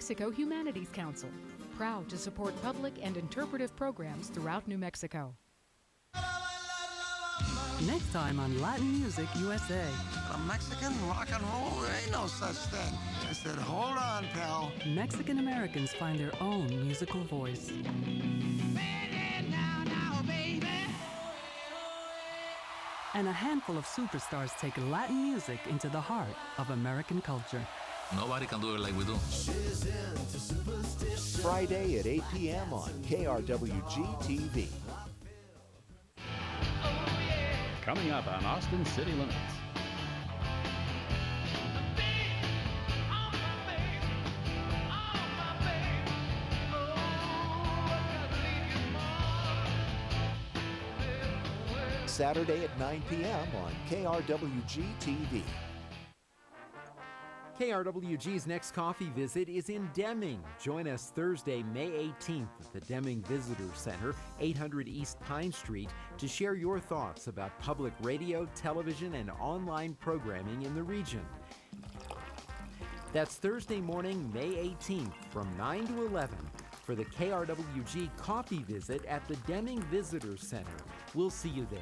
Mexico Humanities Council, proud to support public and interpretive programs throughout New Mexico. Next time on Latin Music USA. A Mexican rock and roll? There ain't no such thing. I said, hold on, pal. Mexican Americans find their own musical voice. And a handful of superstars take Latin music into the heart of American culture. Nobody can do it like we do. Friday at 8 p.m. on KRWG TV. Coming up on Austin City Limits. Saturday at 9 p.m. on KRWG TV. KRWG's next coffee visit is in Deming. Join us Thursday, May 18th at the Deming Visitor Center, 800 East Pine Street, to share your thoughts about public radio, television, and online programming in the region. That's Thursday morning, May 18th from 9 to 11 for the KRWG coffee visit at the Deming Visitor Center. We'll see you there.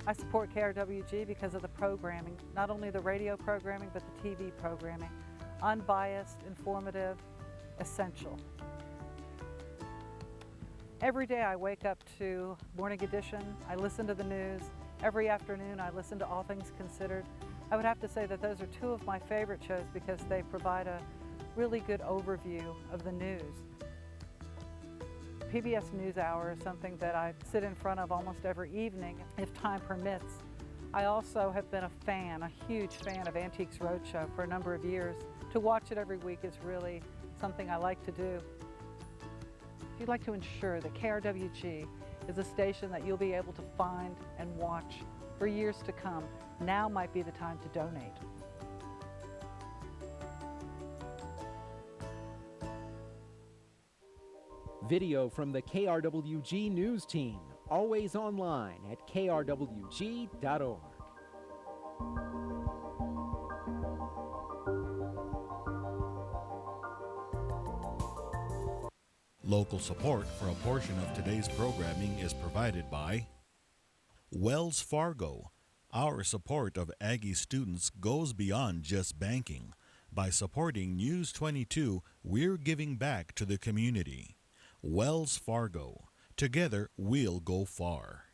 I support KRWG because of the programming, not only the radio programming, but the TV programming. Unbiased, informative, essential. Every day I wake up to Morning Edition, I listen to the news. Every afternoon I listen to All Things Considered. I would have to say that those are two of my favorite shows because they provide a really good overview of the news. PBS NewsHour is something that I sit in front of almost every evening, if time permits. I also have been a huge fan of Antiques Roadshow for a number of years. To watch it every week is really something I like to do. If you'd like to ensure that KRWG is a station that you'll be able to find and watch for years to come, now might be the time to donate. Video from the KRWG News Team, always online at krwg.org. Local support for a portion of today's programming is provided by Wells Fargo. Our support of Aggie students goes beyond just banking. By supporting NEWS22, we're giving back to the community. Wells Fargo. Together, we'll go far.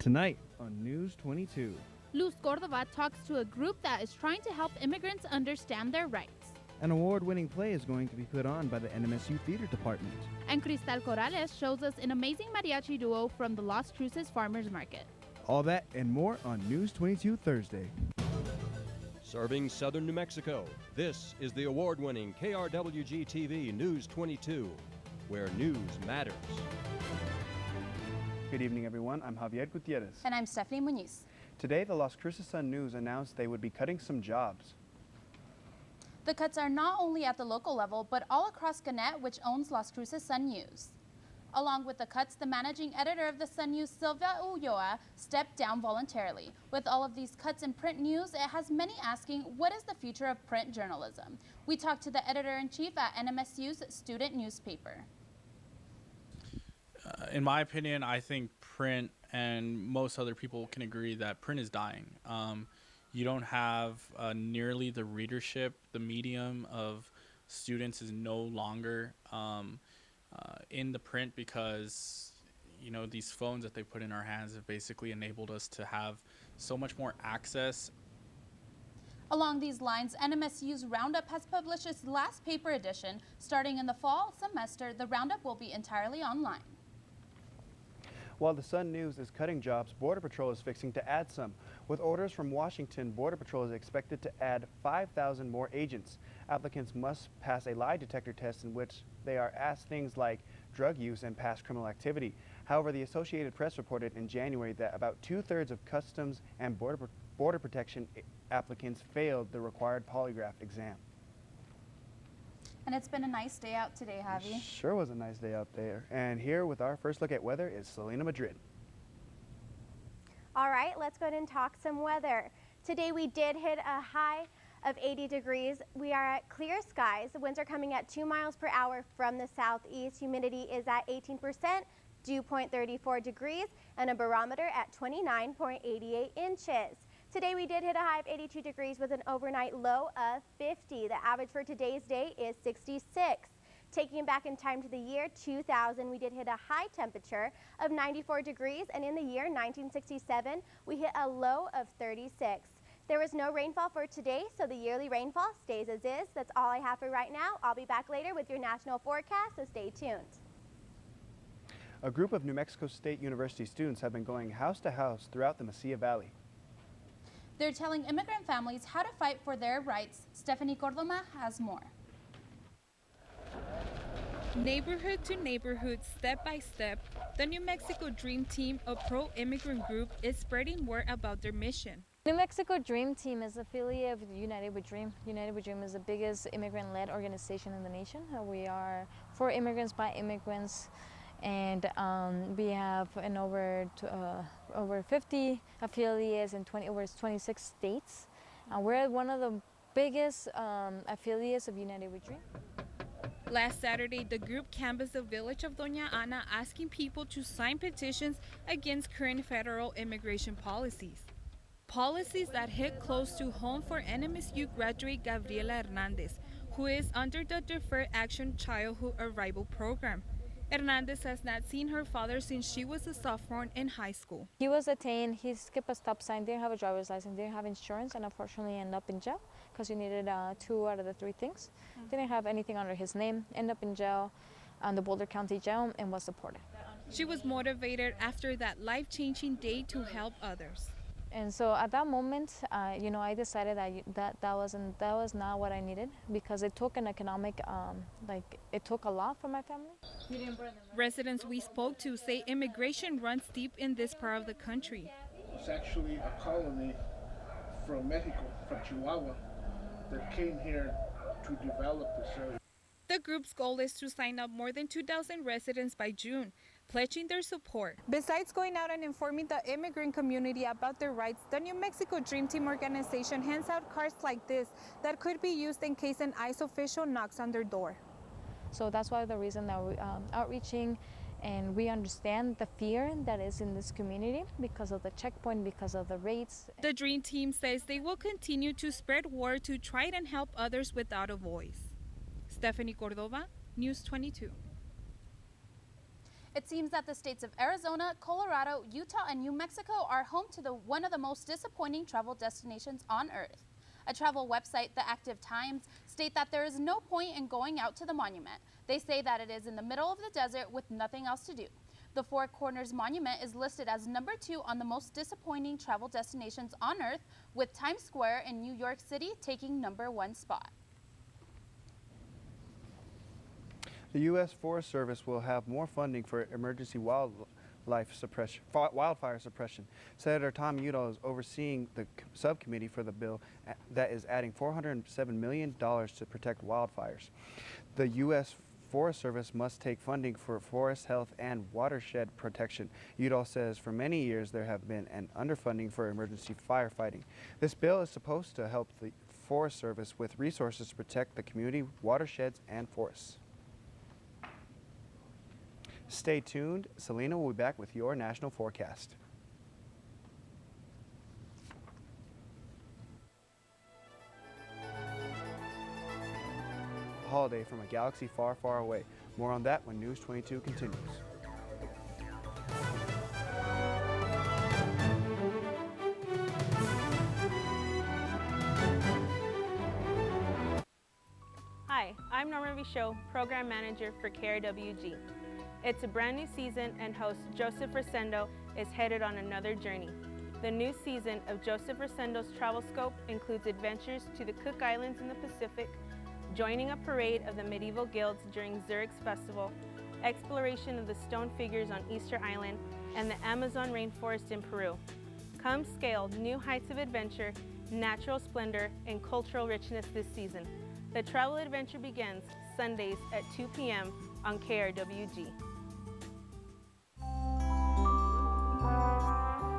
Tonight on NEWS22. Luz Cordova talks to a group that is trying to help immigrants understand their rights. An award-winning play is going to be put on by the NMSU Theater Department. And Cristal Corrales shows us an amazing mariachi duo from the Las Cruces Farmers Market. All that and more on NEWS22 Thursday. Serving southern New Mexico, this is the award-winning KRWG-TV NEWS22, where news matters. Good evening, everyone. I'm Javier Gutierrez. And I'm Stephanie Muñiz. Today, the Las Cruces Sun-News announced they would be cutting some jobs. The cuts are not only at the local level, but all across Gannett, which owns Las Cruces Sun-News. Along with the cuts, the managing editor of the Sun News, Silvia Ulloa, stepped down voluntarily. With all of these cuts in print news, it has many asking, what is the future of print journalism? We talked to the editor-in-chief at NMSU's student newspaper. In my opinion, I think print, and most other people can agree that print is dying. You don't have nearly the readership. The medium of students is no longer in the print because, you know, these phones that they put in our hands have basically enabled us to have so much more access. Along these lines, NMSU's Roundup has published its last paper edition. Starting in the fall semester, the Roundup will be entirely online. While the Sun News is cutting jobs, Border Patrol is fixing to add some. With orders from Washington, Border Patrol is expected to add 5,000 more agents. Applicants must pass a lie detector test in which they are asked things like drug use and past criminal activity. However, the Associated Press reported in January that about 2/3 of Customs and Border Protection applicants failed the required polygraph exam. And it's been a nice day out today, Javi. Sure was a nice day out there. And here with our first look at weather is Selena Madrid. All right, let's go ahead and talk some weather. Today we did hit a high of 80 degrees. We are at clear skies. The winds are coming at 2 miles per hour from the southeast. Humidity is at 18%, dew point 34 degrees, and a barometer at 29.88 inches. Today we did hit a high of 82 degrees with an overnight low of 50. The average for today's day is 66. Taking it back in time to the year 2000, we did hit a high temperature of 94 degrees, and in the year 1967, we hit a low of 36. There was no rainfall for today, so the yearly rainfall stays as is. That's all I have for right now. I'll be back later with your national forecast, so stay tuned. A group of New Mexico State University students have been going house to house throughout the Mesilla Valley. They're telling immigrant families how to fight for their rights. Stephanie Cordoma has more. Neighborhood to neighborhood, step by step, the New Mexico Dream Team, a pro-immigrant group, is spreading word about their mission. New Mexico Dream Team is affiliate with United We Dream. United We Dream is the biggest immigrant-led organization in the nation. We are for immigrants by immigrants, and we have over 50 affiliates in over 26 states. We're one of the biggest affiliates of United We Dream. Last Saturday, the group canvassed the village of Doña Ana, asking people to sign petitions against current federal immigration policies. Policies that hit close to home for NMSU graduate Gabriela Hernandez, who is under the Deferred Action Childhood Arrival Program. Hernandez has not seen her father since she was a sophomore in high school. He was detained, he skipped a stop sign, didn't have a driver's license, didn't have insurance, and unfortunately ended up in jail because he needed 2 out of the 3 things. Didn't have anything under his name, ended up in jail, on the Boulder County Jail, and was deported. She was motivated after that life-changing day to help others. And so at that moment, I decided that was not what I needed, because it took an economic, it took a lot from my family. Residents we spoke to say immigration runs deep in this part of the country. It's actually a colony from Mexico, from Chihuahua, that came here to develop this area. The group's goal is to sign up more than 2,000 residents by June, pledging their support. Besides going out and informing the immigrant community about their rights, the New Mexico Dream Team organization hands out cards like this that could be used in case an ICE official knocks on their door. So that's why the reason that we're outreaching, and we understand the fear that is in this community because of the checkpoint, because of the rates. The Dream Team says they will continue to spread word to try and help others without a voice. Stephanie Cordova, NEWS22. It seems that the states of Arizona, Colorado, Utah, and New Mexico are home to one of the most disappointing travel destinations on Earth. A travel website, The Active Times, state that there is no point in going out to the monument. They say that it is in the middle of the desert with nothing else to do. The Four Corners Monument is listed as number 2 on the most disappointing travel destinations on Earth, with Times Square in New York City taking number 1 spot. The U.S. Forest Service will have more funding for emergency wildfire suppression. Senator Tom Udall is overseeing the subcommittee for the bill that is adding $407 million to protect wildfires. The U.S. Forest Service must take funding for forest health and watershed protection. Udall says for many years there have been an underfunding for emergency firefighting. This bill is supposed to help the Forest Service with resources to protect the community, watersheds, and forests. Stay tuned. Selena will be back with your national forecast. Holiday from a galaxy far, far away. More on that when NEWS22 continues. Hi, I'm Norma Bichot, Program Manager for KRWG. It's a brand new season, and host Joseph Rosendo is headed on another journey. The new season of Joseph Rosendo's Travel Scope includes adventures to the Cook Islands in the Pacific, joining a parade of the medieval guilds during Zurich's festival, exploration of the stone figures on Easter Island, and the Amazon rainforest in Peru. Come scale new heights of adventure, natural splendor, and cultural richness this season. The travel adventure begins Sundays at 2 p.m. on KRWG.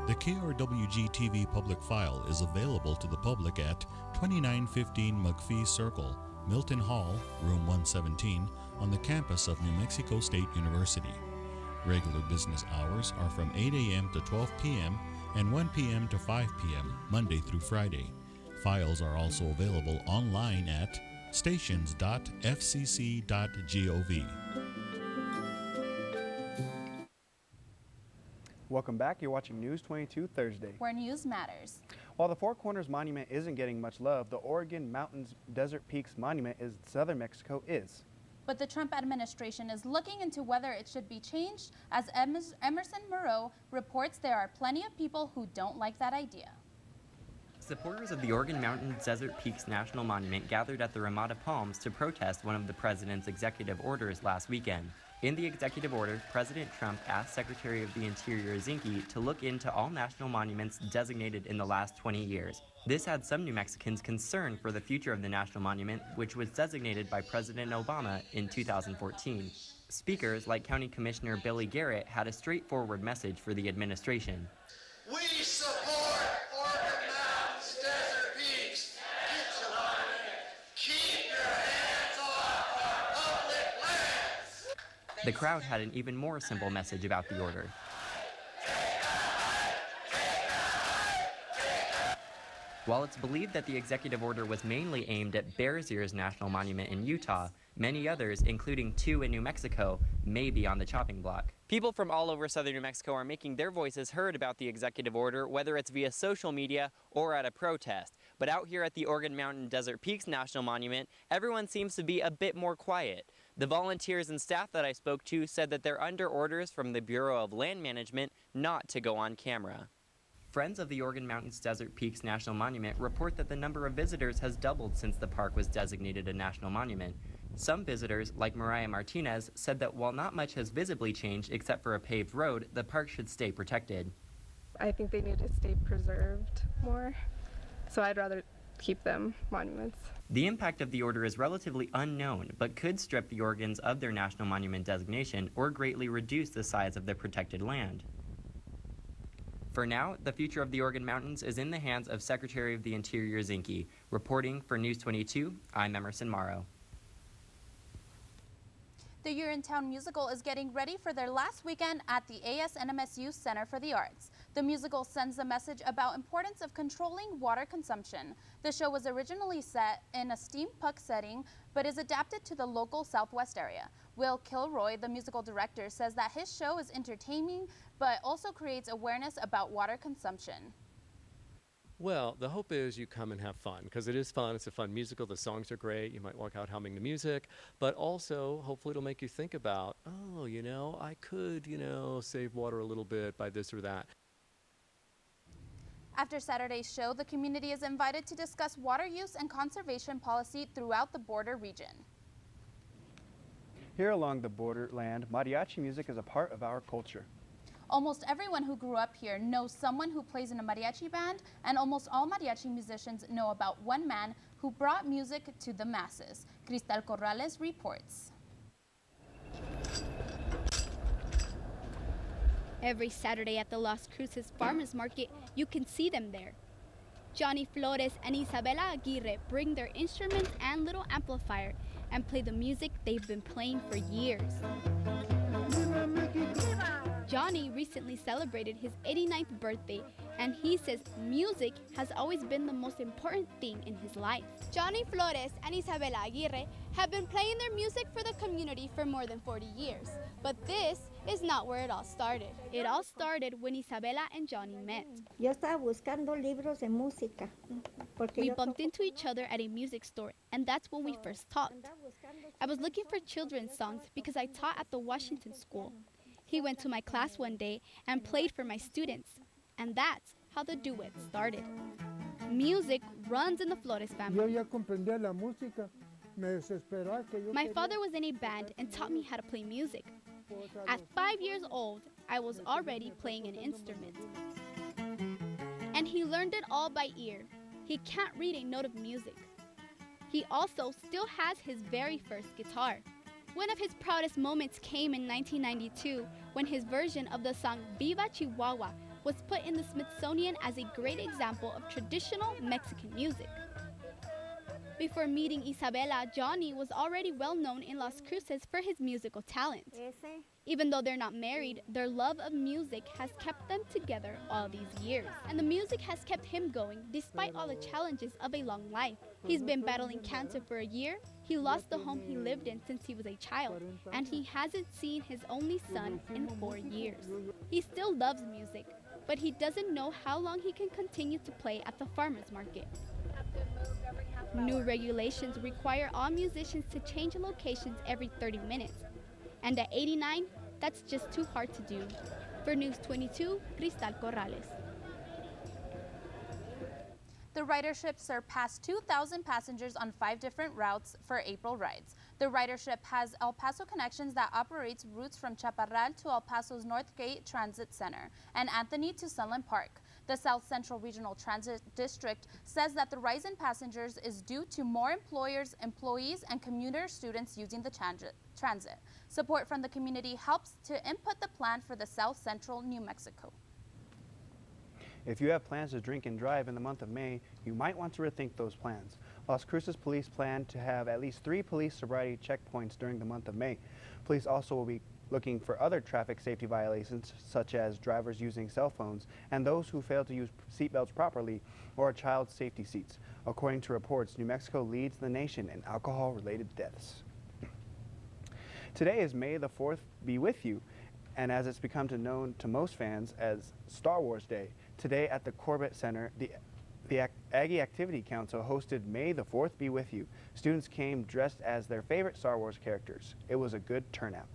The KRWG TV public file is available to the public at 2915 McPhee Circle, Milton Hall, Room 117, on the campus of New Mexico State University. Regular business hours are from 8 a.m. to 12 p.m. and 1 p.m. to 5 p.m., Monday through Friday. Files are also available online at stations.fcc.gov. Welcome back. You're watching News 22 Thursday, where news matters. While the Four Corners Monument isn't getting much love, the Oregon Mountains Desert Peaks Monument in southern Mexico is. But the Trump administration is looking into whether it should be changed, as Emerson Moreau reports there are plenty of people who don't like that idea. Supporters of the Oregon Mountains Desert Peaks National Monument gathered at the Ramada Palms to protest one of the president's executive orders last weekend. In the executive order, President Trump asked Secretary of the Interior Zinke to look into all national monuments designated in the last 20 years. This had some New Mexicans concerned for the future of the national monument, which was designated by President Obama in 2014. Speakers like County Commissioner Billy Garrett had a straightforward message for the administration. We support Oregon Mountains Desert Peaks. Keep your hands off our public lands. The crowd had an even more simple message about the order. While it's believed that the executive order was mainly aimed at Bears Ears National Monument in Utah, many others, including 2 in New Mexico, may be on the chopping block. People from all over southern New Mexico are making their voices heard about the executive order, whether it's via social media or at a protest. But out here at the Oregon Mountain Desert Peaks National Monument, everyone seems to be a bit more quiet. The volunteers and staff that I spoke to said that they're under orders from the Bureau of Land Management not to go on camera. Friends of the Oregon Mountains Desert Peaks National Monument report that the number of visitors has doubled since the park was designated a national monument. Some visitors, like Mariah Martinez, said that while not much has visibly changed except for a paved road, the park should stay protected. I think they need to stay preserved more, so I'd rather keep them monuments. The impact of the order is relatively unknown, but could strip the Oregons of their national monument designation or greatly reduce the size of their protected land. For now, the future of the Oregon Mountains is in the hands of Secretary of the Interior Zinke. Reporting for News 22, I'm Emerson Morrow. The Urinetown musical is getting ready for their last weekend at the NMSU Center for the Arts. The musical sends a message about importance of controlling water consumption. The show was originally set in a steampunk setting, but is adapted to the local Southwest area. Will Kilroy, the musical director, says that his show is entertaining, but also creates awareness about water consumption. Well, the hope is you come and have fun, because it is fun. It's a fun musical. The songs are great. You might walk out humming the music, but also hopefully it'll make you think about, oh, you know, I could, save water a little bit by this or that. After Saturday's show, the community is invited to discuss water use and conservation policy throughout the border region. Here along the borderland, mariachi music is a part of our culture. Almost everyone who grew up here knows someone who plays in a mariachi band, and almost all mariachi musicians know about one man who brought music to the masses. Cristal Corrales reports. Every Saturday at the Las Cruces Farmers Market, you can see them there. Johnny Flores and Isabela Aguirre bring their instruments and little amplifier and play the music they've been playing for years. Johnny recently celebrated his 89th birthday, and he says music has always been the most important thing in his life. Johnny Flores and Isabela Aguirre have been playing their music for the community for more than 40 years, but this is not where it all started. It all started when Isabela and Johnny met. Yo estaba buscando libros de música. We bumped into each other at a music store, and that's when we first talked. I was looking for children's songs because I taught at the Washington School. He went to my class one day and played for my students, and that's how the duet started. Music runs in the Flores family. My father was in a band and taught me how to play music. At 5 years old, I was already playing an instrument. And he learned it all by ear. He can't read a note of music. He also still has his very first guitar. One of his proudest moments came in 1992 when his version of the song Viva Chihuahua was put in the Smithsonian as a great example of traditional Mexican music. Before meeting Isabela, Johnny was already well known in Las Cruces for his musical talent. Even though they're not married, their love of music has kept them together all these years. And the music has kept him going despite all the challenges of a long life. He's been battling cancer for a year, he lost the home he lived in since he was a child, and he hasn't seen his only son in 4 years. He still loves music, but he doesn't know how long he can continue to play at the farmer's market. New regulations require all musicians to change locations every 30 minutes. And at 89, that's just too hard to do. For News 22, Cristal Corrales. The ridership surpassed 2,000 passengers on 5 different routes for April rides. The ridership has El Paso connections that operates routes from Chaparral to El Paso's North Gate Transit Center and Anthony to Sunland Park. The South Central Regional Transit District says that the rise in passengers is due to more employers, employees, and commuter students using the transit. Support from the community helps to input the plan for the South Central New Mexico. If you have plans to drink and drive in the month of May, you might want to rethink those plans. Las Cruces Police plan to have at least 3 police sobriety checkpoints during the month of May. Police also will be looking for other traffic safety violations, such as drivers using cell phones and those who fail to use seatbelts properly or child safety seats. According to reports, New Mexico leads the nation in alcohol-related deaths. Today is May the 4th be with you, and as it's become known to most fans as Star Wars Day, today at the Corbett Center, the Aggie Activity Council hosted May the 4th Be With You. Students came dressed as their favorite Star Wars characters. It was a good turnout.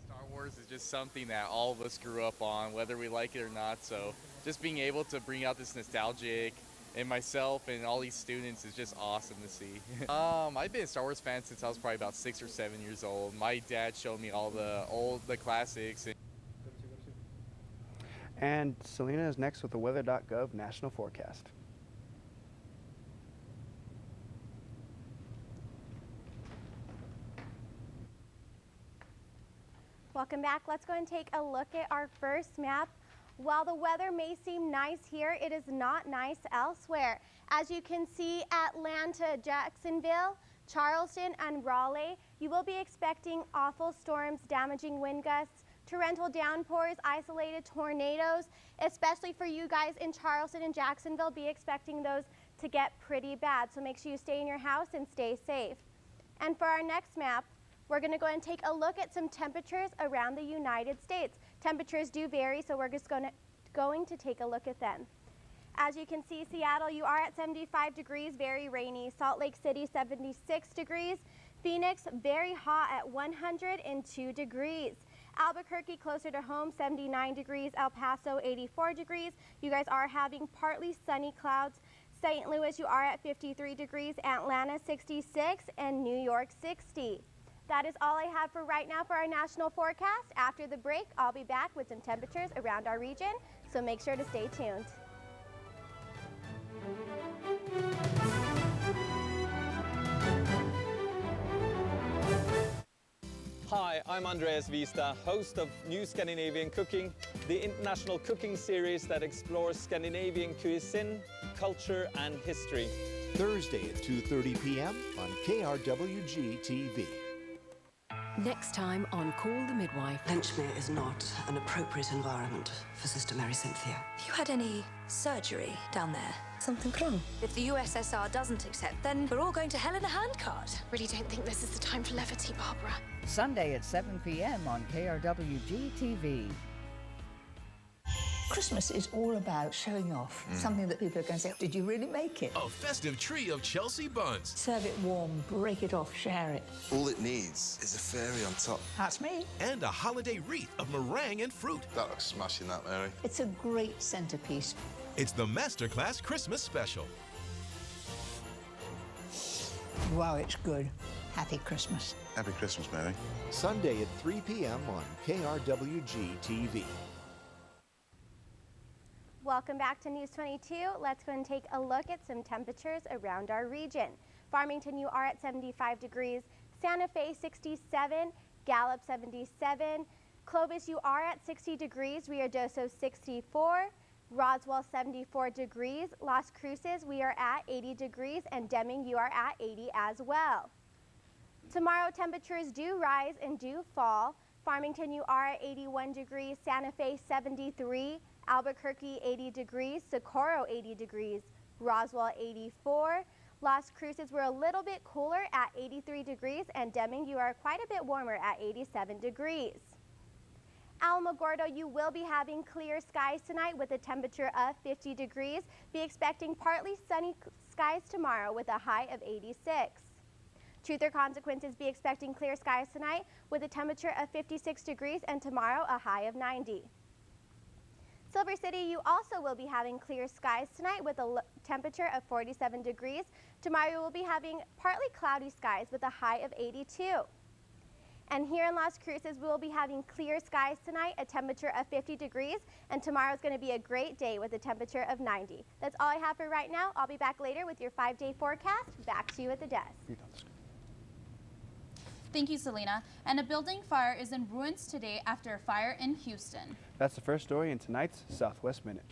Star Wars is just something that all of us grew up on, whether we like it or not, so just being able to bring out this nostalgic and myself and all these students is just awesome to see. I've been a Star Wars fan since I was probably about 6 or 7 years old. My dad showed me all the classics. And Selena is next with the weather.gov national forecast. Welcome back. Let's go and take a look at our first map. While the weather may seem nice here, it is not nice elsewhere. As you can see, Atlanta, Jacksonville, Charleston, and Raleigh, you will be expecting awful storms, damaging wind gusts, torrential downpours, isolated tornadoes, especially for you guys in Charleston and Jacksonville. Be expecting those to get pretty bad, so make sure you stay in your house and stay safe. And for our next map, we're going to go and take a look at some temperatures around the United States. Temperatures do vary, so we're just going to take a look at them. As you can see, Seattle, you are at 75 degrees, very rainy. Salt Lake City, 76 degrees. Phoenix, very hot at 102 degrees. Albuquerque, closer to home, 79 degrees. El Paso, 84 degrees. You guys are having partly sunny clouds. St. Louis, you are at 53 degrees. Atlanta, 66, and New York, 60. That is all I have for right now for our national forecast. After the break, I'll be back with some temperatures around our region, so make sure to stay tuned. Hi, I'm Andreas Vista, host of New Scandinavian Cooking, the international cooking series that explores Scandinavian cuisine, culture, and history. Thursday at 2:30 p.m. on KRWG-TV. Next time on Call the Midwife. Lenchmere is not an appropriate environment for Sister Mary Cynthia. Have you had any surgery down there? Something wrong? If the USSR doesn't accept, then we're all going to hell in a handcart. Really don't think this is the time for levity, Barbara. Sunday at 7 p.m. on KRWG-TV. Christmas is all about showing off, something that people are going to say, did you really make it? A festive tree of Chelsea buns. Serve it warm, break it off, share it. All it needs is a fairy on top. That's me. And a holiday wreath of meringue and fruit. That looks smashing, that, Mary. It's a great centerpiece. It's the Masterclass Christmas Special. Wow, it's good. Happy Christmas. Happy Christmas, Mary. Sunday at 3 p.m. on KRWG-TV. Welcome back to News 22. Let's go and take a look at some temperatures around our region. Farmington, you are at 75 degrees. Santa Fe, 67. Gallup, 77. Clovis, you are at 60 degrees. Rio Doso, 64. Roswell, 74 degrees. Las Cruces, we are at 80 degrees. And Deming, you are at 80 as well. Tomorrow, temperatures do rise and do fall. Farmington, you are at 81 degrees. Santa Fe, 73. Albuquerque, 80 degrees. Socorro, 80 degrees. Roswell, 84. Las Cruces, we're a little bit cooler at 83 degrees. And Deming, you are quite a bit warmer at 87 degrees. Alamogordo, you will be having clear skies tonight with a temperature of 50 degrees. Be expecting partly sunny skies tomorrow with a high of 86. Truth or Consequences, be expecting clear skies tonight with a temperature of 56 degrees and tomorrow a high of 90. Silver City, you also will be having clear skies tonight with a temperature of 47 degrees. Tomorrow you will be having partly cloudy skies with a high of 82. And here in Las Cruces, we will be having clear skies tonight, a temperature of 50 degrees, and tomorrow is going to be a great day with a temperature of 90. That's all I have for right now. I'll be back later with your 5-day forecast. Back to you at the desk. Thank you, Selena. And a building fire is in ruins today after a fire in Houston. That's the first story in tonight's Southwest Minute.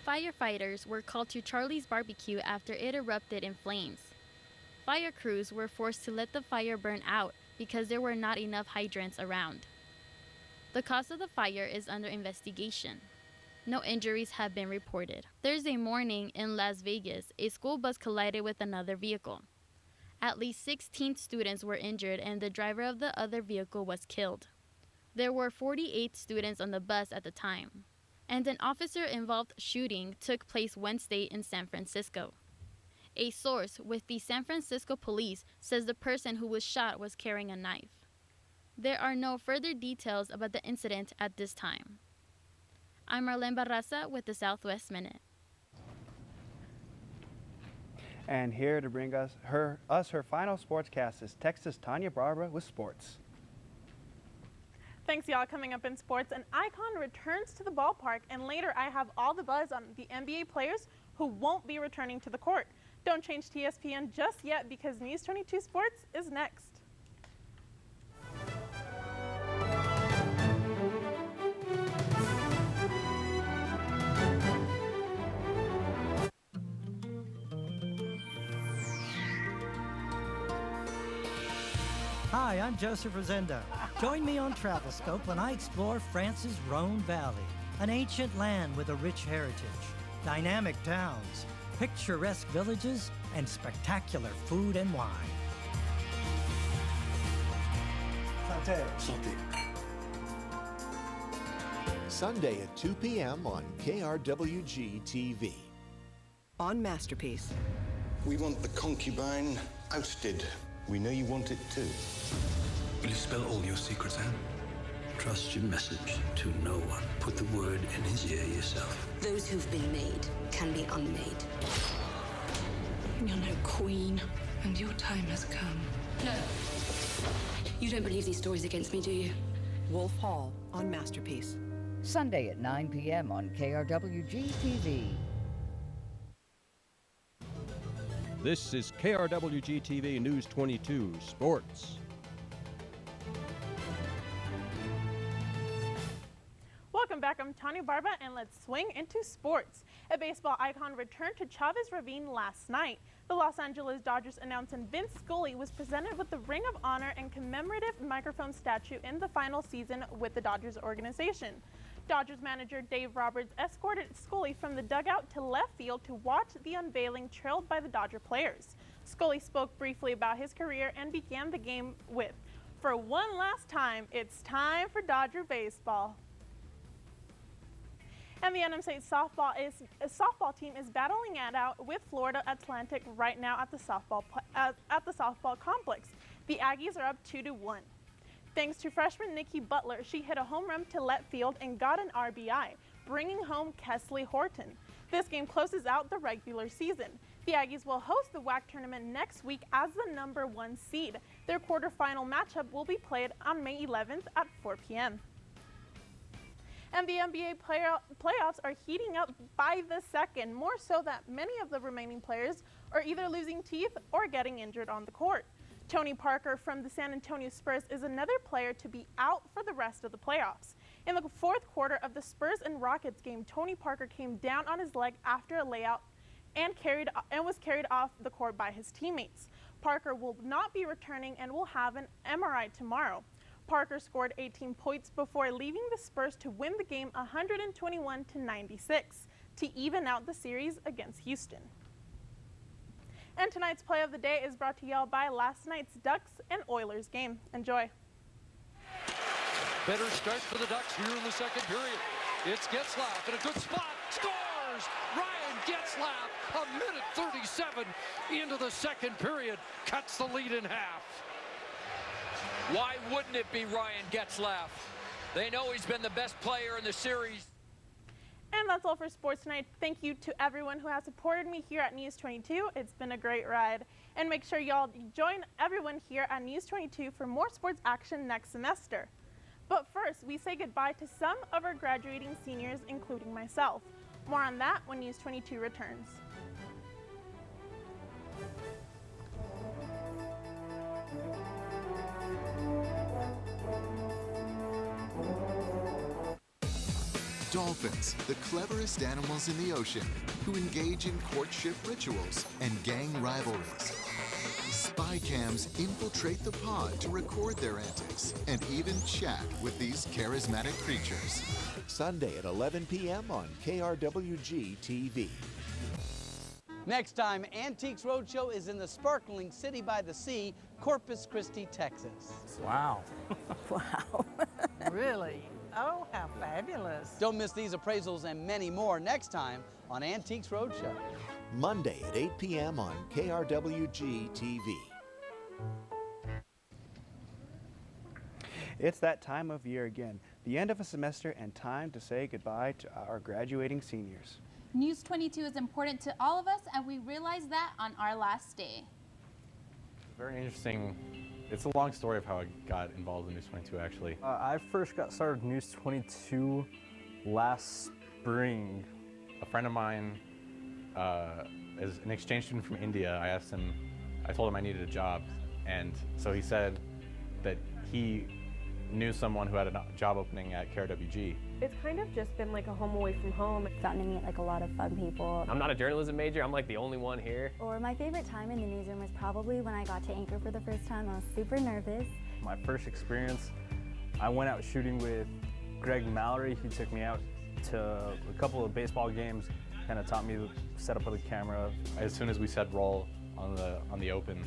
Firefighters were called to Charlie's barbecue after it erupted in flames. Fire crews were forced to let the fire burn out because there were not enough hydrants around. The cause of the fire is under investigation. No injuries have been reported. Thursday morning in Las Vegas, a school bus collided with another vehicle. At least 16 students were injured and the driver of the other vehicle was killed. There were 48 students on the bus at the time. And an officer-involved shooting took place Wednesday in San Francisco. A source with the San Francisco police says the person who was shot was carrying a knife. There are no further details about the incident at this time. I'm Marlene Barraza with the Southwest Minute. And here to bring us her final sportscast is Texas' Tanya Barber with sports. Thanks, y'all. Coming up in sports, an icon returns to the ballpark, and later I have all the buzz on the NBA players who won't be returning to the court. Don't change to ESPN just yet because NEWS22 Sports is next. Hi, I'm Joseph Rosendo. Join me on Travelscope when I explore France's Rhone Valley, an ancient land with a rich heritage, dynamic towns, picturesque villages, and spectacular food and wine. Santé. Santé. Sunday at 2 p.m. on KRWG TV. On Masterpiece. We want the concubine ousted. We know you want it too. Will you spell all your secrets, Anne? Trust your message to no one. Put the word in his ear yourself. Those who've been made can be unmade. You're no queen, and your time has come. No. You don't believe these stories against me, do you? Wolf Hall on Masterpiece. Sunday at 9 p.m. on KRWG TV. This is KRWG TV News 22 Sports. Welcome back. I'm Tanya Barba, and let's swing into sports. A baseball icon returned to Chavez Ravine last night. The Los Angeles Dodgers announcing Vince Scully was presented with the Ring of Honor and commemorative microphone statue in the final season with the Dodgers organization. Dodgers manager Dave Roberts escorted Scully from the dugout to left field to watch the unveiling trailed by the Dodger players. Scully spoke briefly about his career and began the game with, "For one last time, it's time for Dodger baseball." And the NMSU softball team is battling it out with Florida Atlantic right now at the softball complex. The Aggies are up 2-1. Thanks to freshman Nikki Butler, she hit a home run to left field and got an RBI, bringing home Kesley Horton. This game closes out the regular season. The Aggies will host the WAC tournament next week as the #1 seed. Their quarterfinal matchup will be played on May 11th at 4 p.m. And the NBA playoffs are heating up by the second, more so that many of the remaining players are either losing teeth or getting injured on the court. Tony Parker from the San Antonio Spurs is another player to be out for the rest of the playoffs. In the fourth quarter of the Spurs and Rockets game, Tony Parker came down on his leg after a layout and was carried off the court by his teammates. Parker will not be returning and will have an MRI tomorrow. Parker scored 18 points before leaving the Spurs to win the game 121-96 to even out the series against Houston. And tonight's play of the day is brought to y'all by last night's Ducks and Oilers game. Enjoy. Better start for the Ducks here in the second period. It's Getzlaf in a good spot. Scores! Ryan Getzlaf, a minute 37 into the second period, cuts the lead in half. Why wouldn't it be Ryan Getzlaf? They know he's been the best player in the series. And that's all for sports tonight. Thank you to everyone who has supported me here at News22. It's been a great ride. And make sure y'all join everyone here at News22 for more sports action next semester. But first, we say goodbye to some of our graduating seniors, including myself. More on that when News22 returns. Dolphins, the cleverest animals in the ocean, who engage in courtship rituals and gang rivalries. Spy cams infiltrate the pod to record their antics and even chat with these charismatic creatures. Sunday at 11 p.m. on KRWG TV. Next time, Antiques Roadshow is in the sparkling city by the sea, Corpus Christi, Texas. Wow. Wow. Really? Oh, how fabulous. Don't miss these appraisals and many more next time on Antiques Roadshow. Monday at 8 p.m. on KRWG TV. It's that time of year again, the end of a semester and time to say goodbye to our graduating seniors. News22 is important to all of us, and we realize that on our last day. Very interesting. It's a long story of how I got involved in News22, actually. I first got started with News22 last spring. A friend of mine is an exchange student from India. I told him I needed a job, and so he said that he knew someone who had a job opening at KRWG. It's kind of just been like a home away from home. Gotten to meet like a lot of fun people. I'm not a journalism major, I'm like the only one here. Or my favorite time in the newsroom was probably when I got to anchor for the first time. I was super nervous. My first experience, I went out shooting with Greg Mallory. He took me out to a couple of baseball games, kind of taught me to set up with a camera. As soon as we said roll on the open,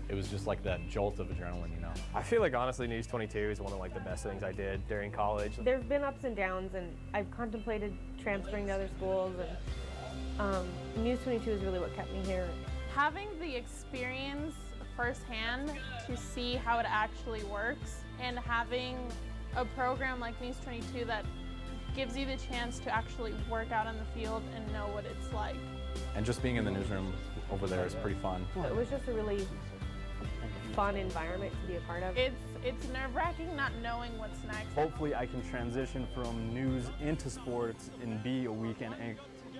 it was just like that jolt of adrenaline, you know? I feel like honestly News22 is one of like the best things I did during college. There's been ups and downs, and I've contemplated transferring to other schools, and News22 is really what kept me here. Having the experience firsthand to see how it actually works, and having a program like News22 that gives you the chance to actually work out in the field and know what it's like. And just being in the newsroom over there is pretty fun. It was just a really fun environment to be a part of. It's nerve-wracking not knowing what's next. Hopefully I can transition from news into sports and be a weekend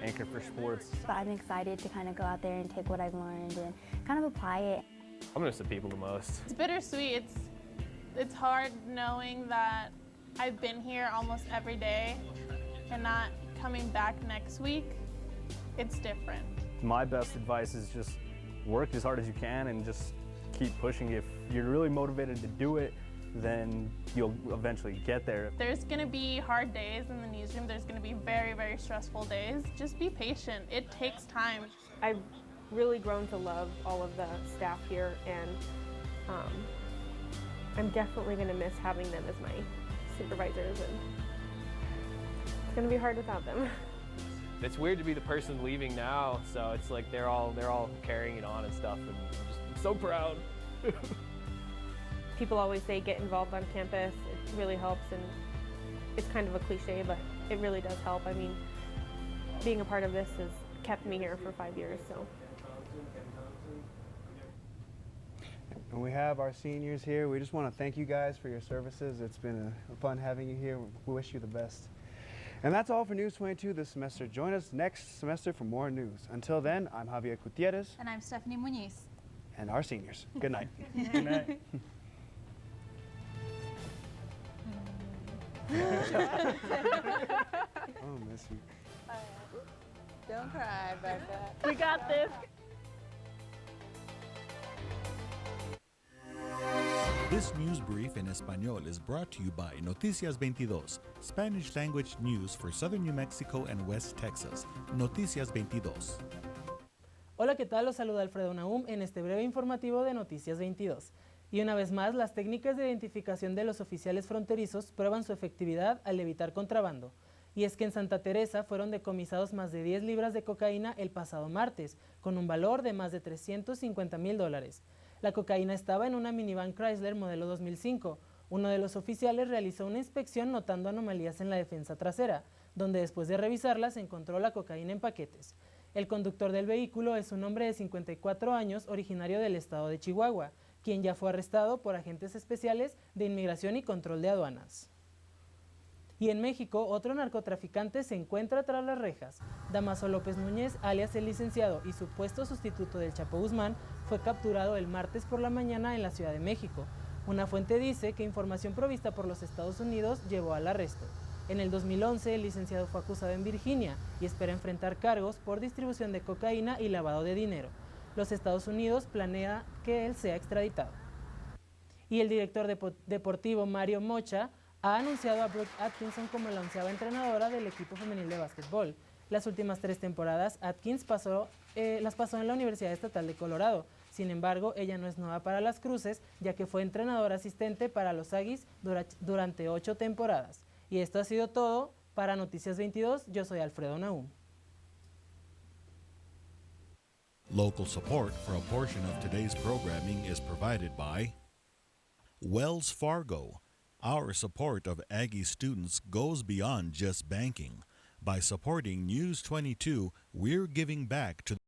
anchor for sports. But I'm excited to kind of go out there and take what I've learned and kind of apply it. I'm gonna miss the people the most. It's bittersweet. It's hard knowing that I've been here almost every day and not coming back next week. It's different. My best advice is just work as hard as you can and just keep pushing. If you're really motivated to do it, then you'll eventually get there. There's gonna be hard days in the newsroom. There's gonna be very, very stressful days. Just be patient. It takes time. I've really grown to love all of the staff here, and I'm definitely gonna miss having them as my supervisors, and it's gonna be hard without them. It's weird to be the person leaving now, so it's like they're all carrying it on and stuff, and I'm so proud. People always say get involved on campus. It really helps, and it's kind of a cliche, but it really does help. I mean, being a part of this has kept me here for 5 years, so. And we have our seniors here. We just want to thank you guys for your services. It's been fun having you here. We wish you the best. And that's all for News 22 this semester. Join us next semester for more news. Until then, I'm Javier Gutierrez. And I'm Stephanie Muñiz. And our seniors. Good night. Good night. Oh, miss you. Don't cry about that. We got this. This news brief in Español is brought to you by Noticias 22, Spanish language news for southern New Mexico and West Texas. Noticias 22. Hola, ¿qué tal? Los saluda Alfredo Nahum en este breve informativo de Noticias 22. Y una vez más, las técnicas de identificación de los oficiales fronterizos prueban su efectividad al evitar contrabando. Y es que en Santa Teresa fueron decomisados más de 10 libras de cocaína el pasado martes, con un valor de más de $350,000. La cocaína estaba en una minivan Chrysler modelo 2005. Uno de los oficiales realizó una inspección notando anomalías en la defensa trasera, donde después de revisarla se encontró la cocaína en paquetes. El conductor del vehículo es un hombre de 54 años originario del estado de Chihuahua, quien ya fue arrestado por agentes especiales de Inmigración y Control de Aduanas. Y en México, otro narcotraficante se encuentra tras las rejas. Damaso López Núñez, alias el licenciado y supuesto sustituto del Chapo Guzmán, fue capturado el martes por la mañana en la Ciudad de México. Una fuente dice que información provista por los Estados Unidos llevó al arresto. En el 2011, el licenciado fue acusado en Virginia y espera enfrentar cargos por distribución de cocaína y lavado de dinero. Los Estados Unidos planea que él sea extraditado. Y el director deportivo Mario Mocha ha anunciado a Brooke Atkinson como la 11ª entrenadora del equipo femenil de básquetbol. Las últimas 3 temporadas, Atkins las pasó en la Universidad Estatal de Colorado. Sin embargo, ella no es nueva para las Cruces, ya que fue entrenadora asistente para los Aggies durante 8 temporadas. Y esto ha sido todo para Noticias 22. Yo soy Alfredo Nahum. Local support for a portion of today's programming is provided by Wells Fargo. Our support of Aggie students goes beyond just banking. By supporting News 22, we're giving back to the